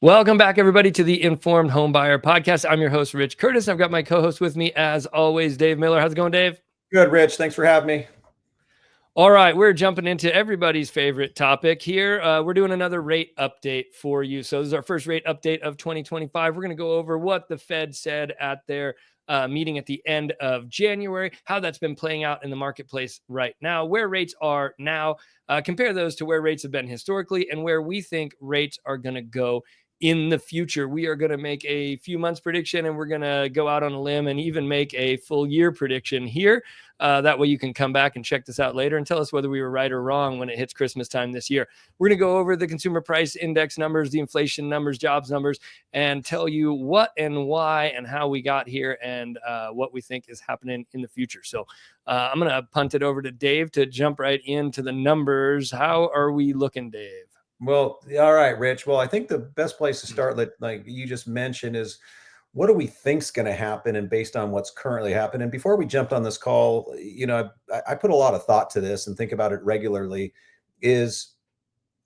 Welcome back, everybody, to the Informed Homebuyer Podcast. I'm your host, Rich Curtis. I've got my co-host with me, as always, Dave Miller. How's it going, Dave? Good, Rich. Thanks for having me. All right, we're jumping into everybody's favorite topic here. We're doing another rate update for you. So this is our first rate update of 2025. We're going to go over what the Fed said at their meeting at the end of January, how that's been playing out in the marketplace right now, where rates are now, compare those to where rates have been historically, and where we think rates are going to go in the future. We are going to make a few months prediction, and we're going to go out on a limb and even make a full year prediction here. That way you can come back and check this out later and tell us whether we were right or wrong when it hits Christmas time this year. We're going to go over the consumer price index numbers, the inflation numbers, jobs numbers, and tell you what and why and how we got here and what we think is happening in the future. So I'm going to punt it over to Dave to jump right into the numbers. How are we looking, Dave? Well, all right, Rich. Well, I think the best place to start, like you just mentioned, is what do we think's going to happen, and based on what's currently happening. And before we jumped on this call, I put a lot of thought to this and think about it regularly. Is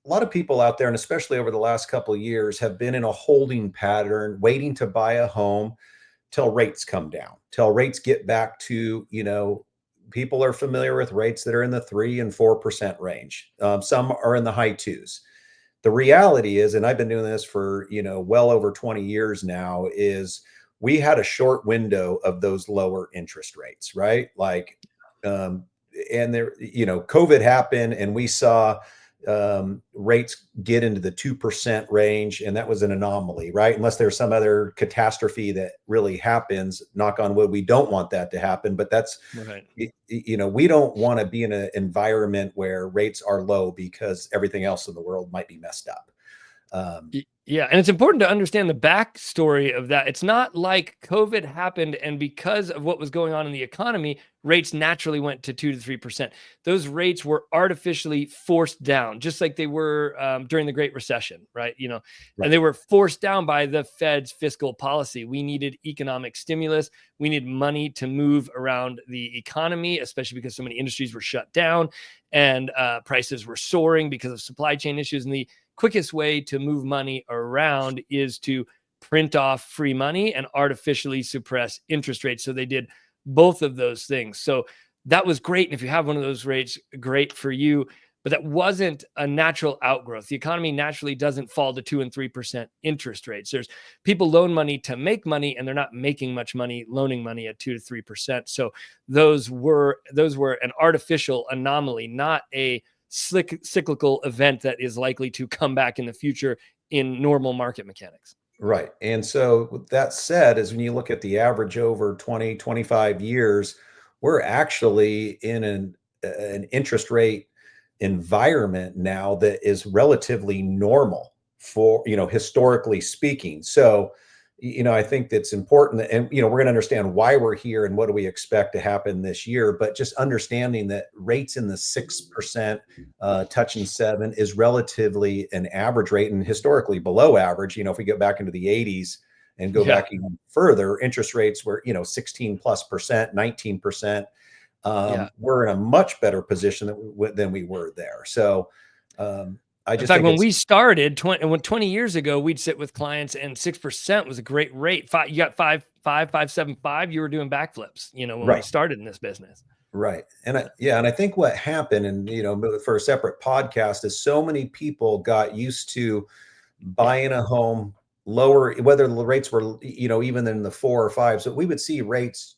a lot of people out there, and especially over the last couple of years, have been in a holding pattern, waiting to buy a home till rates come down, till rates get back to, people are familiar with rates that are in the 3 and 4% range. Some are in the high twos. The reality is, and I've been doing this for, well over 20 years now, is we had a short window of those lower interest rates, right? Like, and there, COVID happened and we saw rates get into the 2% range, and that was an anomaly, right? Unless there's some other catastrophe that really happens, knock on wood, we don't want that to happen, but that's Right. we don't want to be in an environment where rates are low because everything else in the world might be messed up. Yeah, and it's important to understand the backstory of that. It's not like COVID happened, and because of what was going on in the economy, rates naturally went to 2 to 3%. Those rates were artificially forced down, just like they were during the Great Recession, right? Right. And they were forced down by the Fed's fiscal policy. We needed economic stimulus. We needed money to move around the economy, especially because so many industries were shut down and prices were soaring because of supply chain issues. And the quickest way to move money around is to print off free money and artificially suppress interest rates. So they did both of those things. So that was great. And if you have one of those rates, great for you. But that wasn't a natural outgrowth. The economy naturally doesn't fall to 2 and 3% interest rates. There's people loan money to make money, and they're not making much money loaning money at 2 to 3%. So those were an artificial anomaly, not a cyclical event that is likely to come back in the future in normal market mechanics. Right. And so with that said, is when you look at the average over 20, 25 years, we're actually in an interest rate environment now that is relatively normal for, historically speaking. So, I think that's important, and, we're going to understand why we're here and what do we expect to happen this year, but just understanding that rates in the 6%, touching 7 is relatively an average rate and historically below average. If we go back into the 80s and go back even further, interest rates were, 16 plus percent, 19%. We're in a much better position than we were there. So, I just in fact, think when we started 20 years ago, we'd sit with clients and 6% was a great rate. You got 5.75, you were doing backflips, when we started in this business. Right. And I think what happened, and, for a separate podcast, is so many people got used to buying a home lower, whether the rates were, even in the 4 or 5. So we would see rates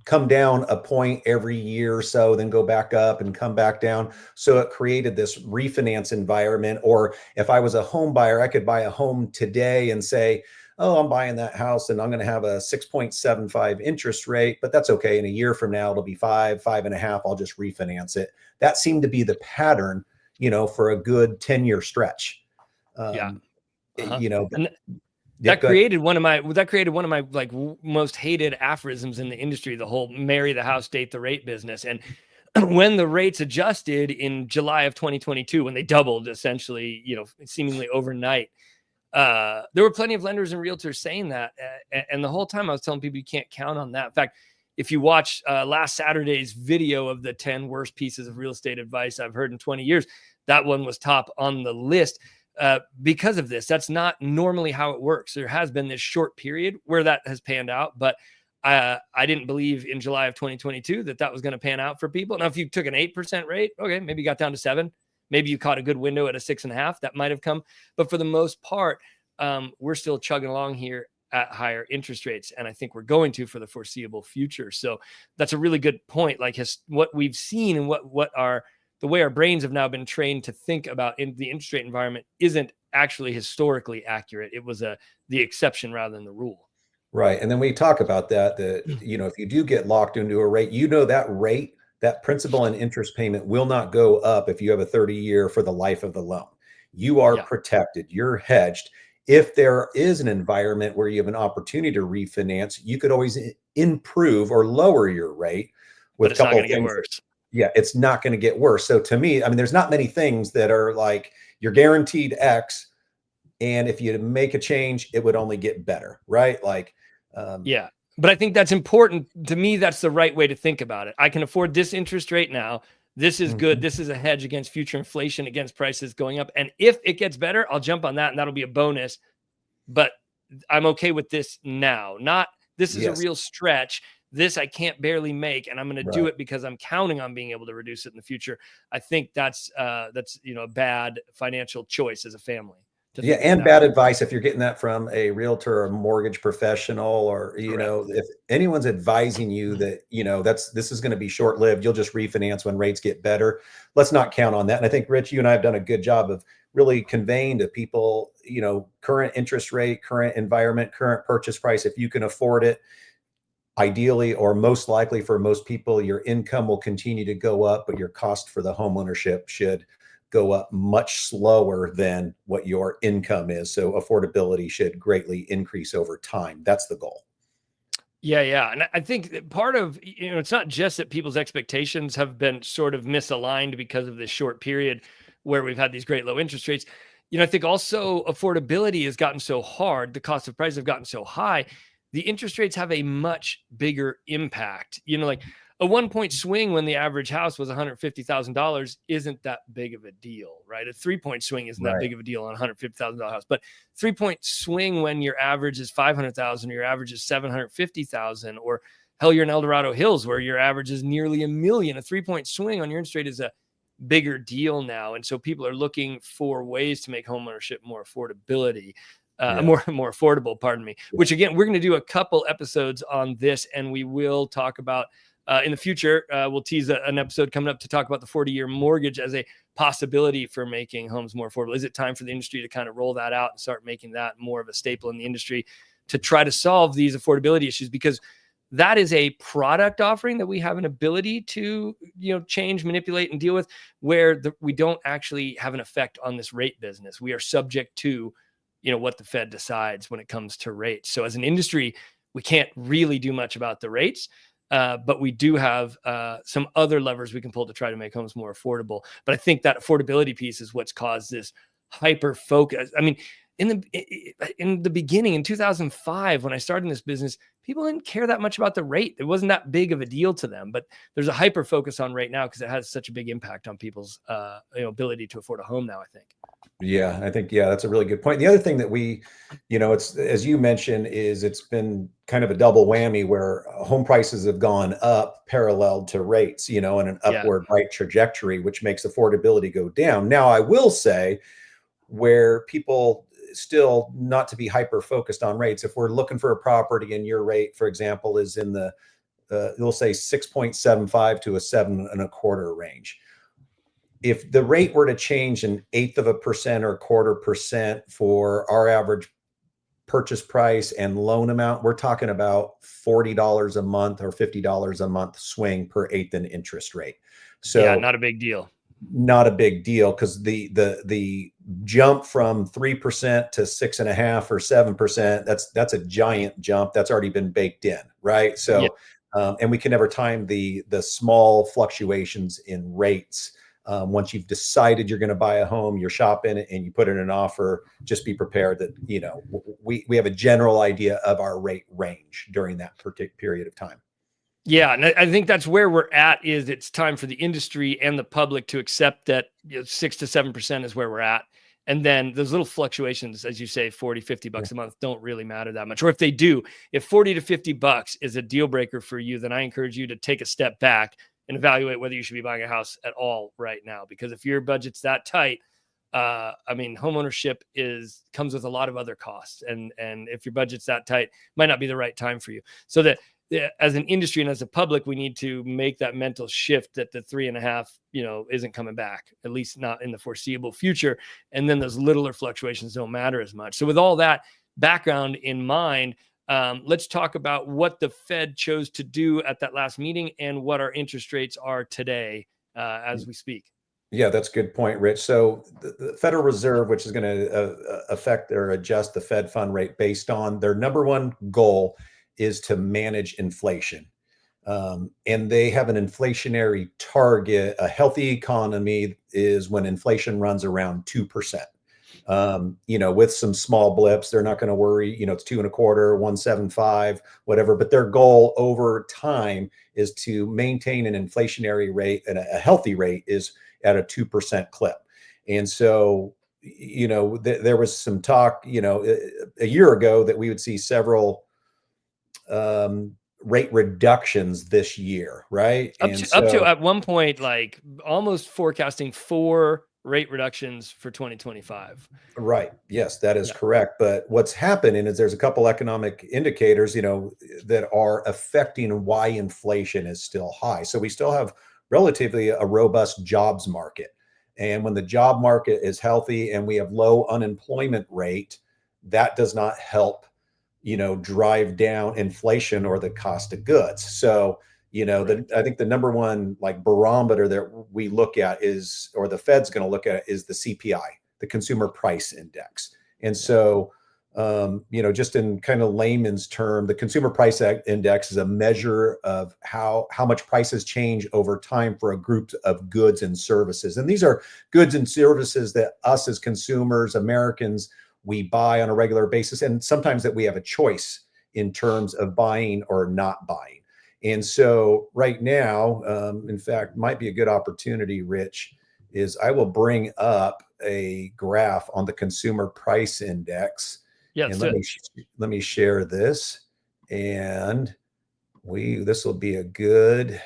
come down a point every year or so, then go back up and come back down. So it created this refinance environment. Or if I was a home buyer, I could buy a home today and say, oh, I'm buying that house and I'm going to have a 6.75 interest rate, but that's okay. In a year from now, it'll be 5.5. I'll just refinance it. That seemed to be the pattern, for a good 10-year stretch. And Yeah, that created one of my like most hated aphorisms in the industry, the whole marry the house, date the rate business. And when the rates adjusted in July of 2022, when they doubled essentially, seemingly overnight, there were plenty of lenders and realtors saying that. And the whole time I was telling people you can't count on that. In fact, if you watch last Saturday's video of the 10 worst pieces of real estate advice I've heard in 20 years, that one was top on the list. because of this. That's not normally how it works. There has been this short period where that has panned out, but I didn't believe in July of 2022 that was going to pan out for people. Now, if you took an 8% rate, okay, maybe you got down to 7. Maybe you caught a good window at a 6.5. That might have come. But for the most part, we're still chugging along here at higher interest rates. And I think we're going to for the foreseeable future. So that's a really good point. Like what we've seen and the way our brains have now been trained to think about in the interest rate environment isn't actually historically accurate. It was the exception rather than the rule. Right. And then we talk about that, if you do get locked into a rate, that rate, that principal and interest payment will not go up if you have a 30-year for the life of the loan. You are Yeah. protected. You're hedged. If there is an environment where you have an opportunity to refinance, you could always improve or lower your rate with But a it's not couple going of to get things. worse. Yeah, it's not going to get worse. So to me, I mean, there's not many things that are like you're guaranteed X, and if you make a change, it would only get better, right? Like, Yeah. But I think that's important. To me, that's the right way to think about it. I can afford this interest rate now. This is good. mhm, This is a hedge against future inflation, against prices going up. And if it gets better, I'll jump on that and that'll be a bonus. But I'm okay with this now. Not this is a yes, real stretch. This I can't barely make, and I'm going to do right. it because I'm counting on being able to reduce it in the future. I think that's a bad financial choice as a family to Yeah, think of it and that bad way. advice if you're getting that from a realtor or a mortgage professional, or Correct. if anyone's advising you that this is going to be short lived, you'll just refinance when rates get better. Let's not count on that. And I think Rich, you and I have done a good job of really conveying to people, current interest rate, current environment, current purchase price. If you can afford it, ideally or most likely for most people, your income will continue to go up, but your cost for the home ownership should go up much slower than what your income is. So affordability should greatly increase over time. That's the goal. Yeah, yeah. And I think that part of, it's not just that people's expectations have been sort of misaligned because of this short period where we've had these great low interest rates. I think also affordability has gotten so hard, the cost of prices have gotten so high, the interest rates have a much bigger impact. Like a 1 point swing when the average house was $150,000 isn't that big of a deal, right? A 3 point swing isn't that Right. big of a deal on a $150,000 house, but 3 point swing when your average is 500,000, your average is 750,000, or hell, you're in El Dorado Hills where your average is nearly $1 million. A 3 point swing on your interest rate is a bigger deal now, and so people are looking for ways to make homeownership more affordability. Yeah. More affordable, pardon me. Yeah. Which again, we're going to do a couple episodes on this, and we will talk about in the future. We'll tease an episode coming up to talk about the 40-year mortgage as a possibility for making homes more affordable. Is it time for the industry to kind of roll that out and start making that more of a staple in the industry to try to solve these affordability issues? Because that is a product offering that we have an ability to, change, manipulate, and deal with, where we don't actually have an effect on this rate business. We are subject to, what the Fed decides when it comes to rates. So as an industry, we can't really do much about the rates. But we do have some other levers we can pull to try to make homes more affordable. But I think that affordability piece is what's caused this hyper focus. I mean, in the beginning, in 2005, when I started in this business, people didn't care that much about the rate. It wasn't that big of a deal to them. But there's a hyper focus on rate now because it has such a big impact on people's ability to afford a home now, I think. Yeah, I think, that's a really good point. The other thing that it's, as you mentioned, is it's been kind of a double whammy where home prices have gone up parallel to rates, in an Yeah. upward right trajectory, which makes affordability go down. Now, I will say where people still not to be hyper focused on rates, if we're looking for a property and your rate, for example, is in the, you'll say 6.75 to a 7.25 range. If the rate were to change an eighth of a percent or 1/4% for our average purchase price and loan amount, we're talking about $40 a month or $50 a month swing per eighth in interest rate. Yeah, So not a big deal. not a big deal, because the jump from 3% to 6.5 or 7%, that's a giant jump that's already been baked in, right? Yeah. So and we can never time the small fluctuations in rates. Once you've decided you're going to buy a home, you're shopping and you put in an offer, just be prepared that we have a general idea of our rate range during that particular period of time. Yeah, and I think that's where we're at. Is it's time for the industry and the public to accept that 6 to 7% is where we're at, And then those little fluctuations, as you say, 40, 50 bucks a month don't really matter that much. Or if they do, if 40 to 50 bucks is a deal breaker for you, then I encourage you to take a step back and evaluate whether you should be buying a house at all right now. Because if your budget's that tight, I mean, homeownership comes with a lot of other costs. And if your budget's that tight, it might not be the right time for you. So that as an industry and as a public, we need to make that mental shift that the 3.5, isn't coming back, at least not in the foreseeable future. And then those littler fluctuations don't matter as much. So with all that background in mind, let's talk about what the Fed chose to do at that last meeting and what our interest rates are today as we speak. Yeah, that's a good point, Rich. So the Federal Reserve, which is going to affect or adjust the Fed fund rate based on their number one goal is to manage inflation. And they have an inflationary target. A healthy economy is when inflation runs around 2%. With some small blips, they're not going to worry, it's 2.25, 1.75, whatever. But their goal over time is to maintain an inflationary rate, and a healthy rate is at a 2% clip. And so, there was some talk, a year ago that we would see several rate reductions this year, right? Up to at one point, like almost forecasting 4 rate reductions for 2025. Right. Yes, that is correct. But what's happening is there's a couple economic indicators, that are affecting why inflation is still high. So we still have relatively a robust jobs market. And when the job market is healthy and we have low unemployment rate, that does not help, drive down inflation or the cost of goods. So, I think the number one barometer that we look at is, or the Fed's going to look at, is the CPI, the Consumer Price Index. And so, just in kind of layman's term, the Consumer Price Index is a measure of how much prices change over time for a group of goods and services. And these are goods and services that us as consumers, Americans, we buy on a regular basis, and sometimes that we have a choice in terms of buying or not buying. And so right now, in fact, might be a good opportunity, Rich, is I will bring up a graph on the Consumer Price Index. Yeah, and let me share this, and this will be a good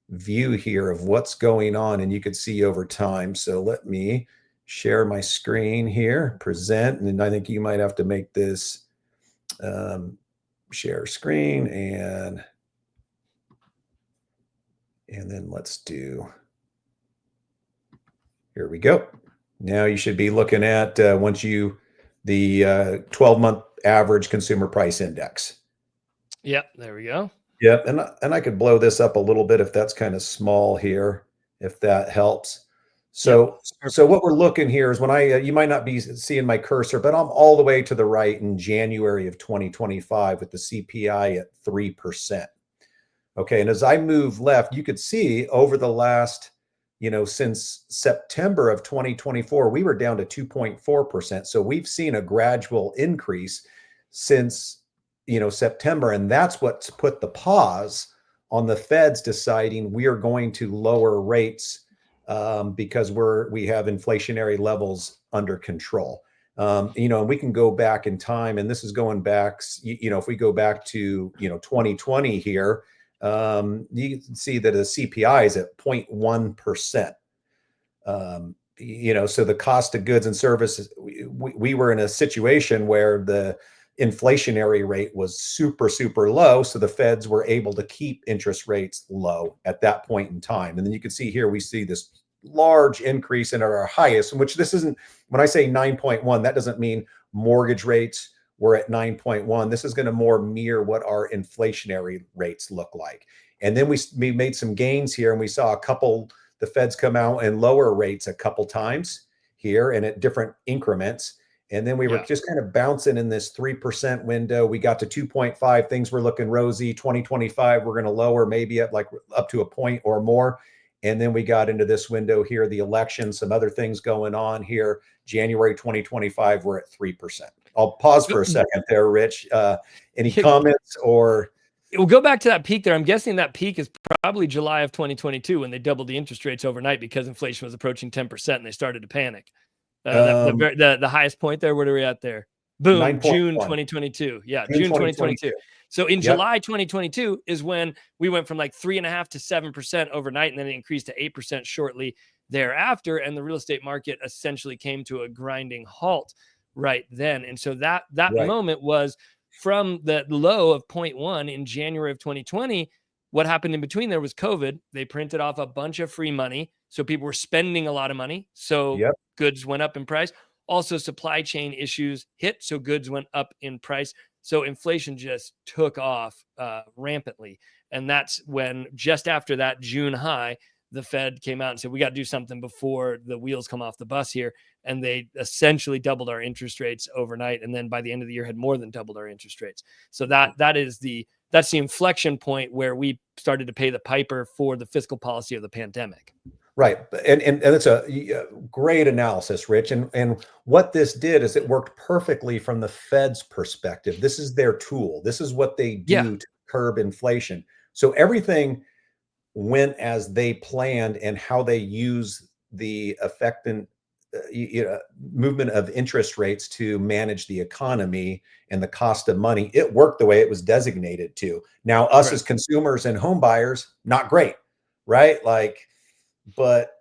view here of what's going on, and you can see over time. So let me share my screen here, present, and I think you might have to make this share screen, and then let's do, here we go. Now you should be looking at the 12-month average Consumer Price Index. Yep, there we go. Yep, and I could blow this up a little bit if that's kind of small here, if that helps. So, what we're looking here is when you might not be seeing my cursor, but I'm all the way to the right in January of 2025 with the CPI at 3%. Okay, and as I move left, you could see over the last, since September of 2024, we were down to 2.4%. So we've seen a gradual increase since, September, and that's what's put the pause on the Fed's deciding we are going to lower rates because we have inflationary levels under control. And we can go back in time, and this is going back, if we go back to, 2020 here, you can see that the CPI is at 0.1%. So the cost of goods and services, we were in a situation where the inflationary rate was super, super low. So the Feds were able to keep interest rates low at that point in time. And then you can see here, we see this large increase in our highest, which this isn't, when I say 9.1, that doesn't mean mortgage rates were at 9.1. This is going to more mirror what our inflationary rates look like. And then we made some gains here, and we saw the Feds come out and lower rates a couple times here and at different increments. And then we were just kind of bouncing in this 3% window. We got to 2.5. Things were looking rosy. 2025, we're going to lower maybe at up to a point or more. And then we got into this window here, the election, some other things going on here. January 2025, we're at 3%. I'll pause for a second there, Rich. Any comments or? We'll go back to that peak there. I'm guessing that peak is probably July of 2022 when they doubled the interest rates overnight because inflation was approaching 10% and they started to panic. Um, The highest point there. What are we at there? Boom, June 9.1, 2022. Yeah, June June 2022. 2022. So in Yep. July 2022 is when we went from like 3.5 to 7% overnight, and then it increased to 8% shortly thereafter. And the real estate market essentially came to a grinding halt right then. And so that Right. moment was from the low of 0.1 in January of 2020. What happened in between there was COVID. They printed off a bunch of free money. So people were spending a lot of money. So Yep. goods went up in price. Also, supply chain issues hit. So goods went up in price. So inflation just took off rampantly. And that's when, just after that June high, the Fed came out and said, we got to do something before the wheels come off the bus here. And they essentially doubled our interest rates overnight. And then by the end of the year had more than doubled our interest rates. So that's the inflection point where we started to pay the piper for the fiscal policy of the pandemic. Right. And it's a great analysis, Rich. And what this did is it worked perfectly from the Fed's perspective. This is their tool. This is what they Yeah, do to curb inflation. So everything went as they planned, and how they use the effect and movement of interest rates to manage the economy and the cost of money. It worked the way it was designated to. Now, us as correct. consumers and home buyers, not great, right? Like, but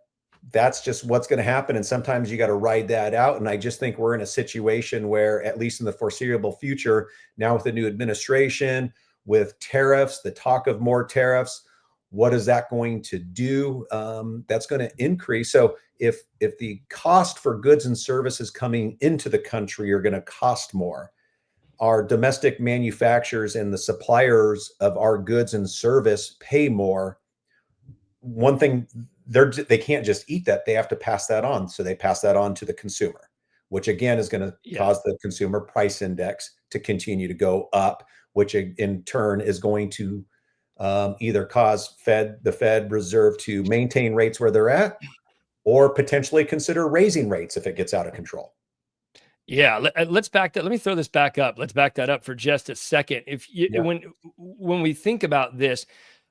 that's just what's going to happen. And sometimes you got to ride that out. And I just think we're in a situation where, at least in the foreseeable future, now with the new administration, with tariffs, the talk of more tariffs, what is that going to do? That's going to increase. So if the cost for goods and services coming into the country are going to cost more, our domestic manufacturers and the suppliers of our goods and service pay more. One thing, they can't just eat that, they have to pass that on. So they pass that on to the consumer, which again is going to Yeah. cause the consumer price index to continue to go up, which in turn is going to either cause the Fed Reserve to maintain rates where they're at, or potentially consider raising rates if it gets out of control. Yeah, let's back that. Let me throw this back up. Let's back that up for just a second. If you, Yeah. when we think about this,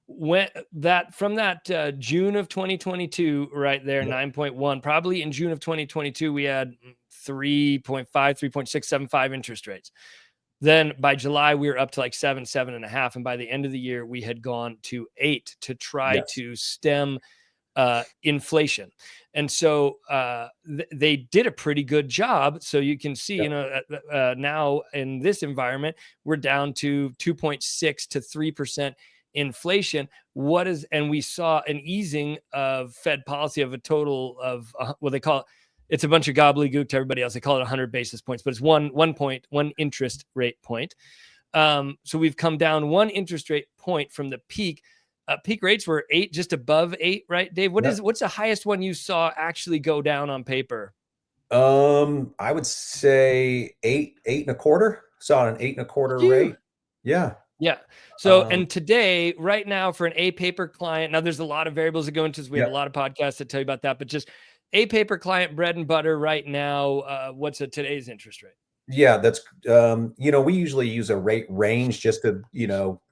when that from that June of 2022, right there, Yep. 9.1, probably in June of 2022, we had 3.5, 3.675 interest rates. Then by July, we were up to like 7.5. And by the end of the year, we had gone to 8 to try Yes. to stem inflation. And so they did a pretty good job. So you can see, Yep. now in this environment, we're down to 2.6 to 3% inflation. And we saw an easing of Fed policy of a total of what they call it's a bunch of gobbledygook to everybody else. They call it 100 basis points, but it's one interest rate point. So we've come down one interest rate point from the peak. Peak rates were 8, just above 8, right, Dave? Yep. What's the highest one you saw actually go down on paper? I would say 8.25. Saw an 8.25 Phew. rate. Yeah. Yeah. So, Um, and today, right now, for an A paper client, now there's a lot of variables that go into this. We have a yeah. lot of podcasts that tell you about that, but just A paper client bread and butter right now. What's today's interest rate? Yeah, that's we usually use a rate range just to,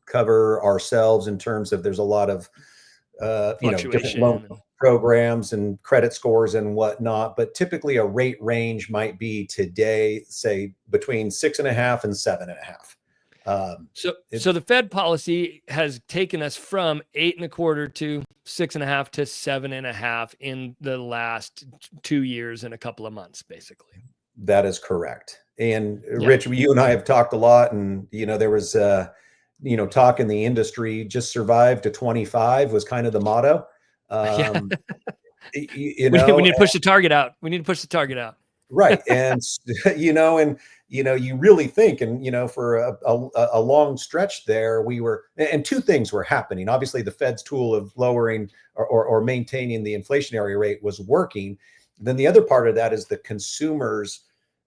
cover ourselves in terms of, there's a lot of different loan Fluctuation. programs and credit scores and whatnot. But typically a rate range might be today, say between 6.5 and 7.5. So the Fed policy has taken us from 8.25 to 6.5 to 7.5 in the last 2 years and a couple of months, basically. That is correct. And Yeah. Rich, you and I have talked a lot, and there was talk in the industry, just survive to 25 was kind of the motto. Yeah. You We know, need to push the target out. We need to push the target out. right. And you really think, and for a long stretch there, and two things were happening. Obviously, the Fed's tool of lowering or maintaining the inflationary rate was working. Then the other part of that is the consumers,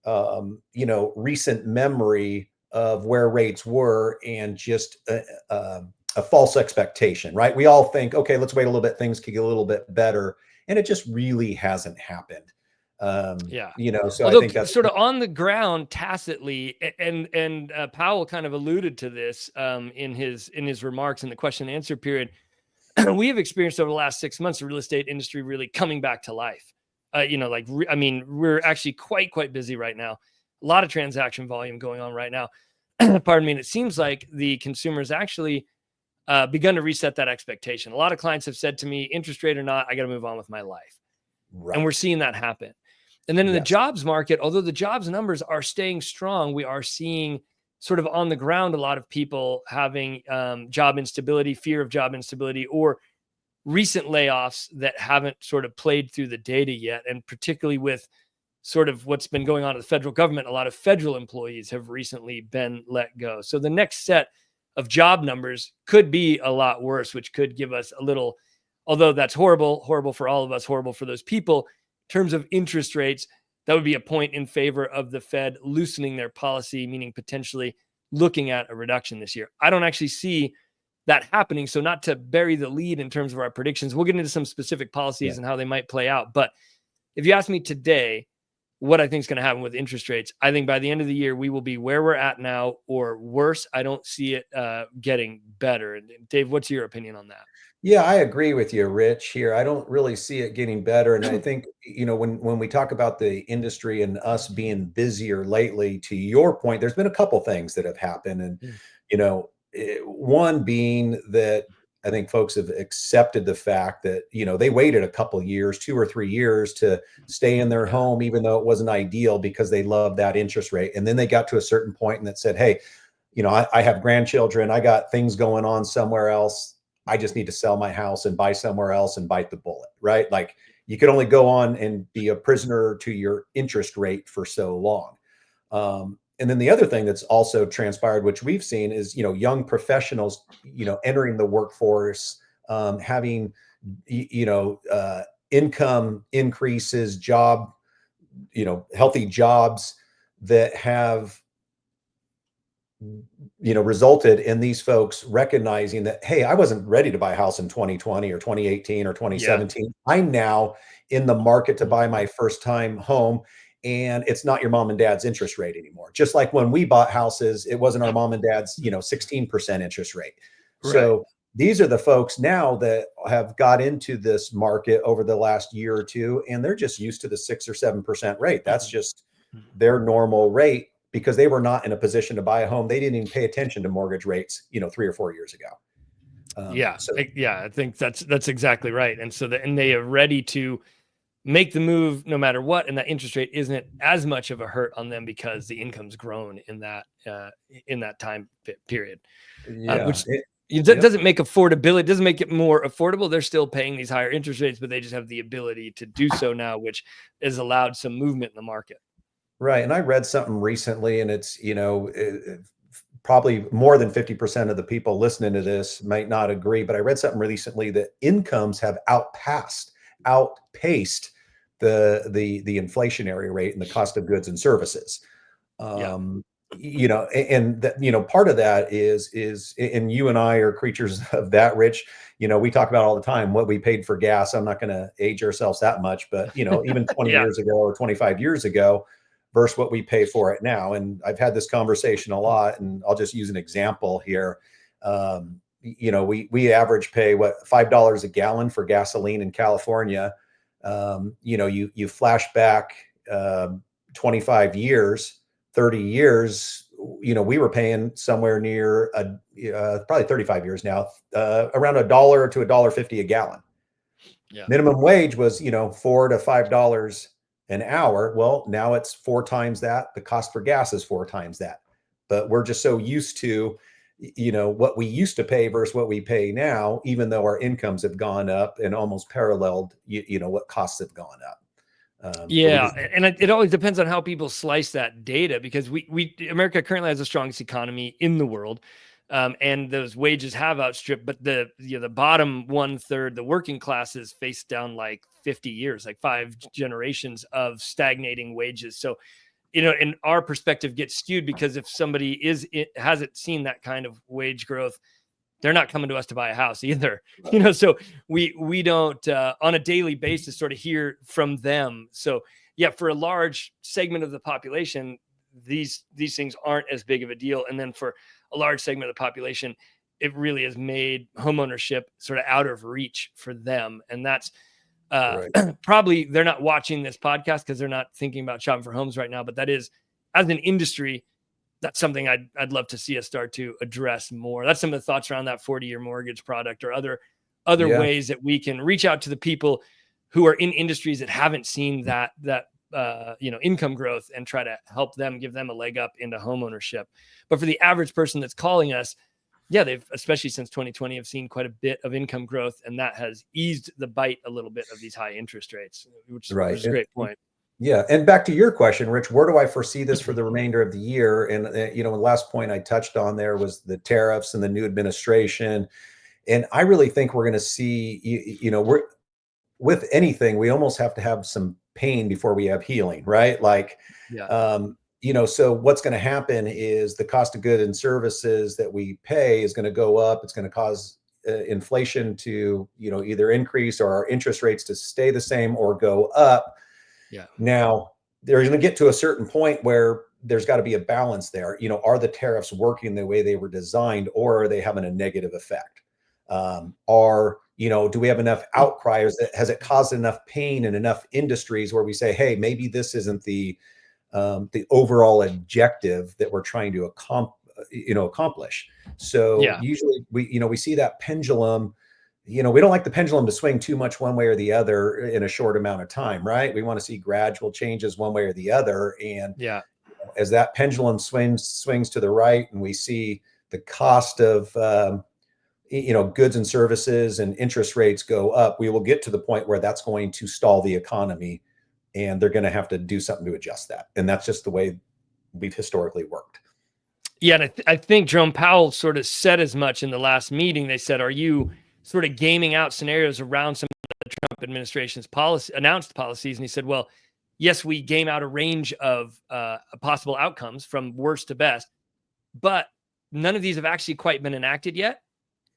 recent memory of where rates were, and just a false expectation, right? We all think, okay, let's wait a little bit, things could get a little bit better, and it just really hasn't happened. Yeah. So I Although think that's sort of on the ground tacitly, and Powell kind of alluded to this in his remarks in the question and answer period. We have experienced over the last 6 months the real estate industry really coming back to life. I mean, we're actually quite busy right now. A lot of transaction volume going on right now. Pardon me. And it seems like the consumers actually begun to reset that expectation. A lot of clients have said to me, interest rate or not, I got to move on with my life. And we're Right. seeing that happen. And then in the Yes. jobs market, although the jobs numbers are staying strong, we are seeing sort of on the ground a lot of people having job instability, fear of job instability, or recent layoffs that haven't sort of played through the data yet. And particularly with sort of what's been going on in the federal government, a lot of federal employees have recently been let go. So the next set of job numbers could be a lot worse, which could give us a little, although that's horrible for all of us, horrible for those people. In terms of interest rates, that would be a point in favor of the Fed loosening their policy, meaning potentially looking at a reduction this year. I don't actually see that happening. So not to bury the lead in terms of our predictions, we'll get into some specific policies Yeah. and how they might play out. But if you ask me today, what I think is going to happen with interest rates, I think by the end of the year, we will be where we're at now or worse. I don't see it getting better. And Dave, what's your opinion on that? Yeah, I agree with you, Rich, here. I don't really see it getting better. And I think, when we talk about the industry and us being busier lately, to your point, there's been a couple things that have happened. And, Mm. one being that I think folks have accepted the fact that, they waited a couple years, 2 or 3 years to stay in their Yeah. home, even though it wasn't ideal because they loved that interest rate. And then they got to a certain point and that said, hey, I have grandchildren. I got things going on somewhere else. I just need to sell my house and buy somewhere else and bite the bullet, right? Like you could only go on and be a prisoner to your interest rate for so long. And then the other thing that's also transpired, which we've seen, is young professionals, entering the workforce, having income increases, healthy jobs that have resulted in these folks recognizing that, hey, I wasn't ready to buy a house in 2020 or 2018 or Yeah. 2017. I'm now in the market to buy my first time home. And it's not your mom and dad's interest rate anymore. Just like when we bought houses, it wasn't our mom and dad's, 16% interest rate. Right. So these are the folks now that have got into this market over the last year or two, and they're just used to the 6 or 7% rate. That's just their normal rate because they were not in a position to buy a home. They didn't even pay attention to mortgage rates, 3 or 4 years ago. Yeah. So Yeah. I think that's exactly right. And so and they are ready to make the move no matter what. And that interest rate isn't as much of a hurt on them because the income's grown in that time period, yeah, which yep. doesn't make affordability, doesn't make it more affordable. They're still paying these higher interest rates, but they just have the ability to do so now, which has allowed some movement in the market. Right. And I read something recently, and it's, probably more than 50% of the people listening to this might not agree, but I read something recently that incomes have outpaced the inflationary rate and the cost of goods and services. Yeah. And that, part of that and you and I are creatures of that, Rich. We talk about all the time what we paid for gas. I'm not going to age ourselves that much, but even 20 Yeah. years ago or 25 years ago versus what we pay for it now. And I've had this conversation a lot, and I'll just use an example here. We average pay what, $5 a gallon for gasoline in California. You flash back 25 years, 30 years, we were paying somewhere near probably 35 years now, around $1 to $1.50 a gallon. Yeah. Minimum wage was, $4 to $5 an hour. Well, now it's 4 times that. The cost for gas is 4 times that. But we're just so used to, what we used to pay versus what we pay now, even though our incomes have gone up and almost paralleled, what costs have gone up. But we Yeah, just, and it always depends on how people slice that data, because America currently has the strongest economy in the world, and those wages have outstripped. But the bottom 1/3, the working classes, face down like 50 years, like 5 generations of stagnating wages. So, and our perspective gets skewed because if somebody hasn't seen that kind of wage growth, they're not coming to us to buy a house either. So we don't on a daily basis sort of hear from them. So yeah, for a large segment of the population, these things aren't as big of a deal. And then for a large segment of the population, it really has made homeownership sort of out of reach for them. And that's Right. Probably they're not watching this podcast because they're not thinking about shopping for homes right now. But that is, as an industry, that's something I'd love to see us start to address more. That's some of the thoughts around that 40-year mortgage product, or other Yeah. ways that we can reach out to the people who are in industries that haven't seen that income growth, and try to help them, give them a leg up into home ownership. But for the average person that's calling us, yeah, they've, especially since 2020, have seen quite a bit of income growth, and that has eased the bite a little bit of these high interest rates, which Right. is a great point. Yeah. And back to your question, Rich, where do I foresee this for the remainder of the year? And, the last point I touched on there was the tariffs and the new administration. And I really think we're going to see, we're with anything, we almost have to have some pain before we have healing, right? Like, Yeah. so what's going to happen is the cost of goods and services that we pay is going to go up. It's going to cause inflation to, either increase, or our interest rates to stay the same or go up. Yeah. Now, they're going to get to a certain point where there's got to be a balance there. Are the tariffs working the way they were designed, or are they having a negative effect? Do we have enough outcry? Has it caused enough pain in enough industries where we say, hey, maybe this isn't the overall objective that we're trying to accomplish. So Yeah. usually we see that pendulum. We don't like the pendulum to swing too much one way or the other in a short amount of time, right? We want to see gradual changes one way or the other. And Yeah. as that pendulum swings to the right, and we see the cost of goods and services and interest rates go up, we will get to the point where that's going to stall the economy, and they're going to have to do something to adjust that. And that's just the way we've historically worked. Yeah. And I think Jerome Powell sort of said as much in the last meeting. They said, are you sort of gaming out scenarios around some of the Trump administration's announced policies? And he said, well, yes, we game out a range of possible outcomes from worst to best, but none of these have actually quite been enacted yet.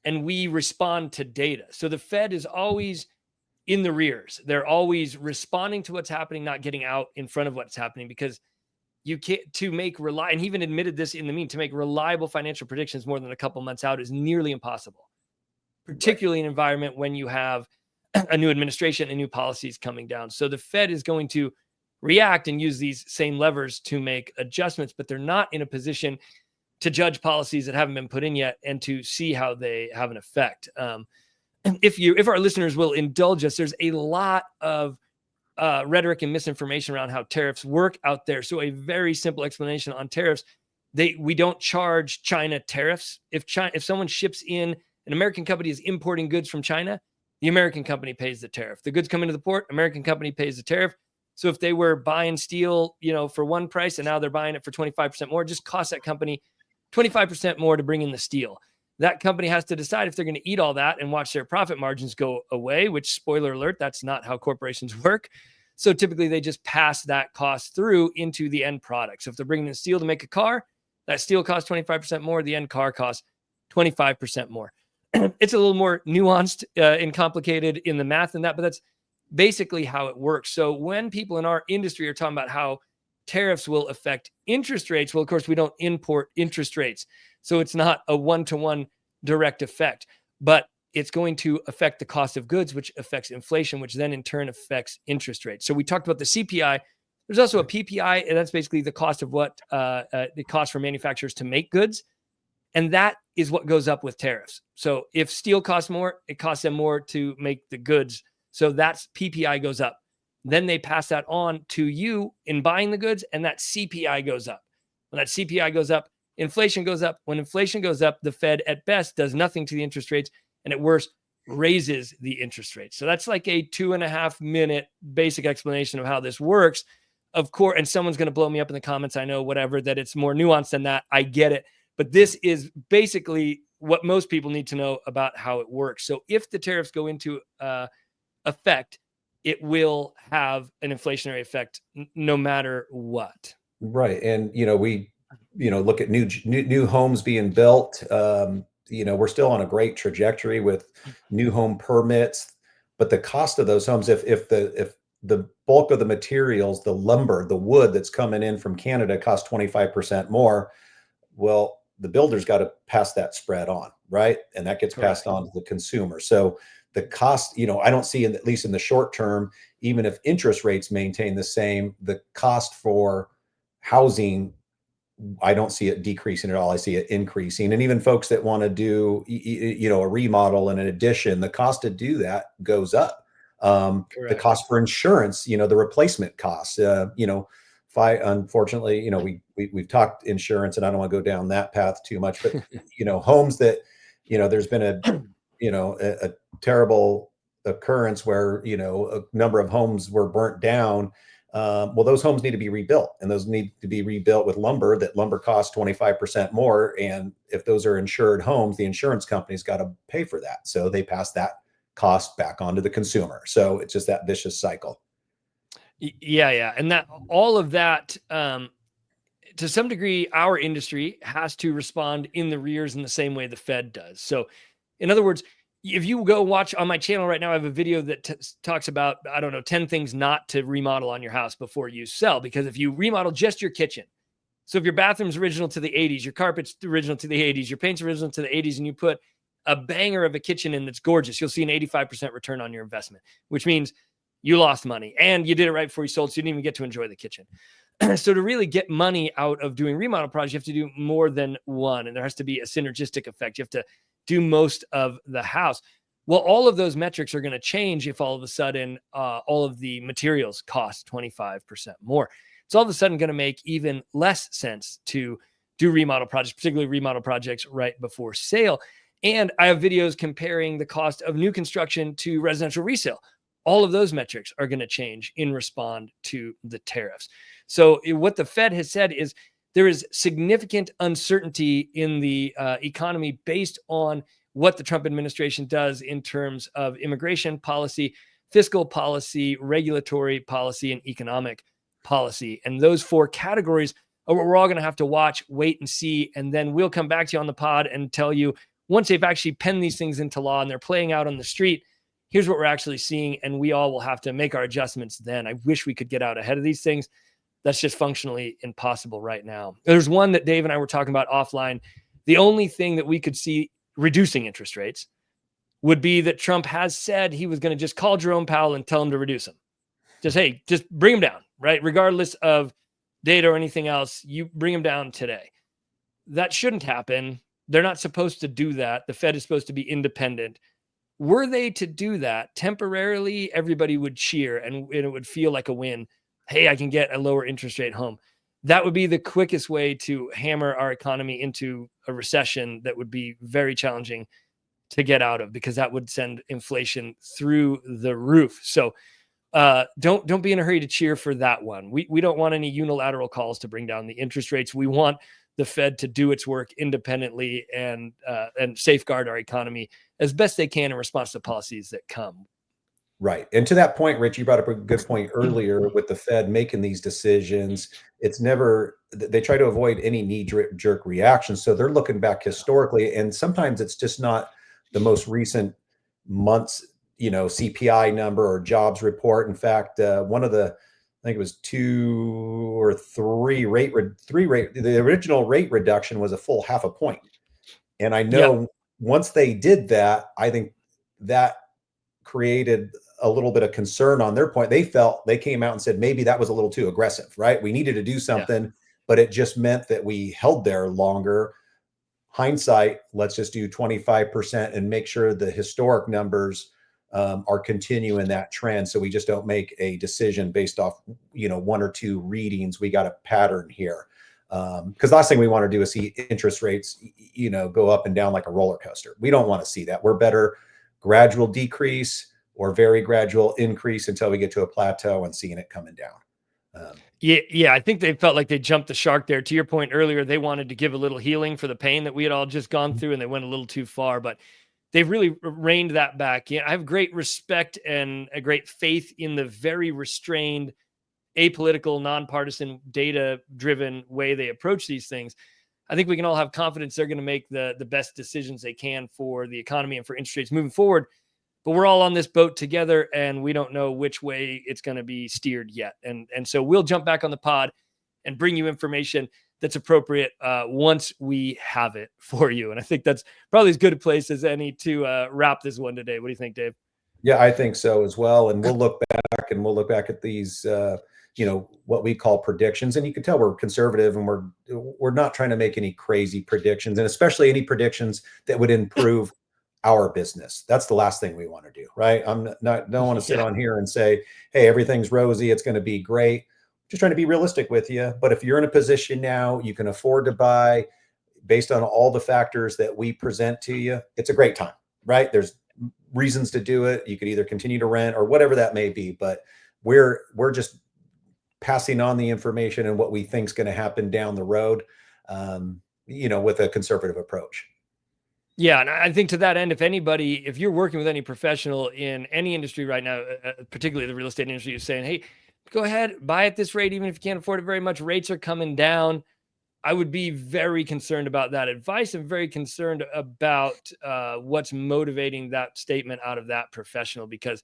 And we respond to data. So the Fed is always in the rears. They're always responding to what's happening, not getting out in front of what's happening, because you can't, and he even admitted this in the meeting, to make reliable financial predictions more than a couple months out is nearly impossible, particularly in an environment when you have a new administration and new policies coming down. So the Fed is going to react and use these same levers to make adjustments, but they're not in a position to judge policies that haven't been put in yet and to see how they have an effect. If our listeners will indulge us, there's a lot of rhetoric and misinformation around how tariffs work out there. So a very simple explanation on tariffs: we don't charge China tariffs. If someone ships in, an American company is importing goods from China, the American company pays the tariff. The goods come into the port, American company pays the tariff. So if they were buying steel, for one price, and now they're buying it for 25% more, it just costs that company 25% more to bring in the steel. That company has to decide if they're going to eat all that and watch their profit margins go away, which, spoiler alert, that's not how corporations work. So typically they just pass that cost through into the end product. So if they're bringing in steel to make a car, that steel costs 25% more, the end car costs 25% more. It's a little more nuanced and complicated in the math than that, but that's basically how it works. So when people in our industry are talking about how tariffs will affect interest rates, well, of course, we don't import interest rates. So it's not a one-to-one direct effect, but it's going to affect the cost of goods, which affects inflation, which then in turn affects interest rates. So we talked about the CPI. There's also a PPI, and that's basically the cost of what the cost for manufacturers to make goods. And that is what goes up with tariffs. So if steel costs more, it costs them more to make the goods. So that's PPI goes up. Then they pass that on to you in buying the goods, and that CPI goes up. When that CPI goes up, inflation goes up. When inflation goes up, the Fed at best does nothing to the interest rates, and at worst raises the interest rates. So that's like a 2.5-minute basic explanation of how this works. Of course, and someone's going to blow me up in the comments, I know, whatever, that it's more nuanced than that. I get it. But this is basically what most people need to know about how it works. So if the tariffs go into effect, it will have an inflationary effect no matter what. Right. And, we, look at new homes being built. We're still on a great trajectory with new home permits, but the cost of those homes, if the bulk of the materials, the lumber, the wood that's coming in from Canada costs 25% more, well, the builder's got to pass that spread on, right? And that gets passed on to the consumer. So the cost, I don't see, at least in the short term, even if interest rates maintain the same, the cost for housing, I don't see it decreasing at all. I see it increasing. And even folks that want to do, a remodel and an addition, the cost to do that goes up. The Correct. cost for insurance, the replacement costs, if I, unfortunately, we've talked insurance, and I don't want to go down that path too much, but, homes that, there's been a terrible occurrence where, a number of homes were burnt down. Well, those homes need to be rebuilt, and those need to be rebuilt with lumber. That lumber costs 25% more. And if those are insured homes, the insurance company's got to pay for that. So they pass that cost back onto the consumer. So it's just that vicious cycle. Yeah, yeah. And that all of that, to some degree, our industry has to respond in the rears in the same way the Fed does. So, in other words, if you go watch on my channel right now, I have a video that talks about, I don't know, 10 things not to remodel on your house before you sell. Because if you remodel just your kitchen, so if your bathroom's original to the 80s, your carpet's original to the 80s, your paint's original to the 80s, and you put a banger of a kitchen in that's gorgeous, you'll see an 85% return on your investment, which means you lost money and you did it right before you sold. So you didn't even get to enjoy the kitchen. So to really get money out of doing remodel projects, you have to do more than one. And there has to be a synergistic effect. You have to do most of the house. Well, all of those metrics are going to change if all of a sudden all of the materials cost 25% more. It's all of a sudden going to make even less sense to do remodel projects, particularly remodel projects right before sale. And I have videos comparing the cost of new construction to residential resale. All of those metrics are going to change in response to the tariffs. So what the Fed has said is there is significant uncertainty in the economy based on what the Trump administration does in terms of immigration policy, fiscal policy, regulatory policy, and economic policy. And those four categories are what we're all going to have to watch, wait, and see. And then we'll come back to you on the pod and tell you, once they've actually penned these things into law and they're playing out on the street, here's what we're actually seeing. And we all will have to make our adjustments then. I wish we could get out ahead of these things. That's just functionally impossible right now. There's one that Dave and I were talking about offline. The only thing that we could see reducing interest rates would be that Trump has said he was going to just call Jerome Powell and tell him to reduce them. Hey, just bring them down, right? Regardless of data or anything else, you bring them down today. That shouldn't happen. They're not supposed to do that. The Fed is supposed to be independent. Were they to do that temporarily, everybody would cheer and it would feel like a win. Hey, I can get a lower interest rate home. That would be the quickest way to hammer our economy into a recession that would be very challenging to get out of, because that would send inflation through the roof. So don't be in a hurry to cheer for that one. We don't want any unilateral calls to bring down the interest rates. We want the Fed to do its work independently and safeguard our economy as best they can in response to policies that come. Right. And to that point, Rich, you brought up a good point earlier with the Fed making these decisions. It's never, they try to avoid any knee-jerk reactions. So they're looking back historically, and sometimes it's just not the most recent months, CPI number or jobs report. In fact, one of the, I think it was two or three rate, the original rate reduction was a full half a point. And I know once they did that, I think that created a little bit of concern on their point. They felt, they came out and said, maybe that was a little too aggressive, right? We needed to do something, but it just meant that we held there longer. Hindsight, let's just do 25% and make sure the historic numbers are continuing that trend. So we just don't make a decision based off, one or two readings. We got a pattern here. Because last thing we want to do is see interest rates, go up and down like a roller coaster. We don't want to see that. We're better gradual decrease or very gradual increase until we get to a plateau and seeing it coming down. Yeah, I think they felt like they jumped the shark there. To your point earlier, they wanted to give a little healing for the pain that we had all just gone through, and they went a little too far, but they've really reined that back. I have great respect and a great faith in the very restrained, apolitical, nonpartisan, data-driven way they approach these things. I think we can all have confidence they're going to make the best decisions they can for the economy and for interest rates moving forward. But we're all on this boat together, and we don't know which way it's going to be steered yet. And so we'll jump back on the pod and bring you information that's appropriate once we have it for you. And I think that's probably as good a place as any to wrap this one today. What do you think, Dave? Yeah, I think so as well. And we'll look back at these, what we call predictions. And you can tell we're conservative, and we're not trying to make any crazy predictions, and especially any predictions that would improve our business. That's the last thing we want to do, right? Don't want to sit on here and say, hey, everything's rosy, it's going to be great. Just trying to be realistic with you. But if you're in a position now, you can afford to buy based on all the factors that we present to you, it's a great time, right? There's reasons to do it. You could either continue to rent or whatever that may be, but we're just passing on the information and what we think is going to happen down the road, with a conservative approach. Yeah, and I think to that end, if you're working with any professional in any industry right now, particularly the real estate industry, is saying, hey, go ahead, buy at this rate, even if you can't afford it very much, rates are coming down. I would be very concerned about that advice, and very concerned about what's motivating that statement out of that professional, because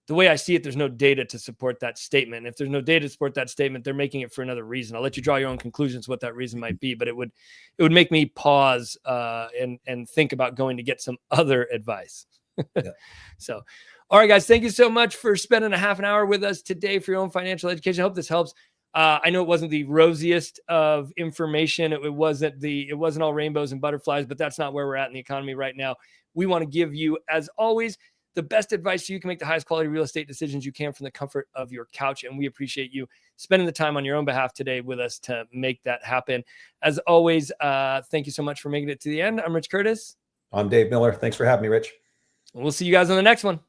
the way I see it, there's no data to support that statement. And if there's no data to support that statement, they're making it for another reason. I'll let you draw your own conclusions what that reason might be, but it would make me pause and think about going to get some other advice. Yeah. So, all right, guys, thank you so much for spending a half an hour with us today for your own financial education. I hope this helps. I know it wasn't the rosiest of information. It wasn't all rainbows and butterflies, but that's not where we're at in the economy right now. We want to give you, as always, the best advice so you can make the highest quality real estate decisions you can from the comfort of your couch. And we appreciate you spending the time on your own behalf today with us to make that happen. As always, thank you so much for making it to the end. I'm Rich Curtis. I'm Dave Miller. Thanks for having me, Rich. We'll see you guys on the next one.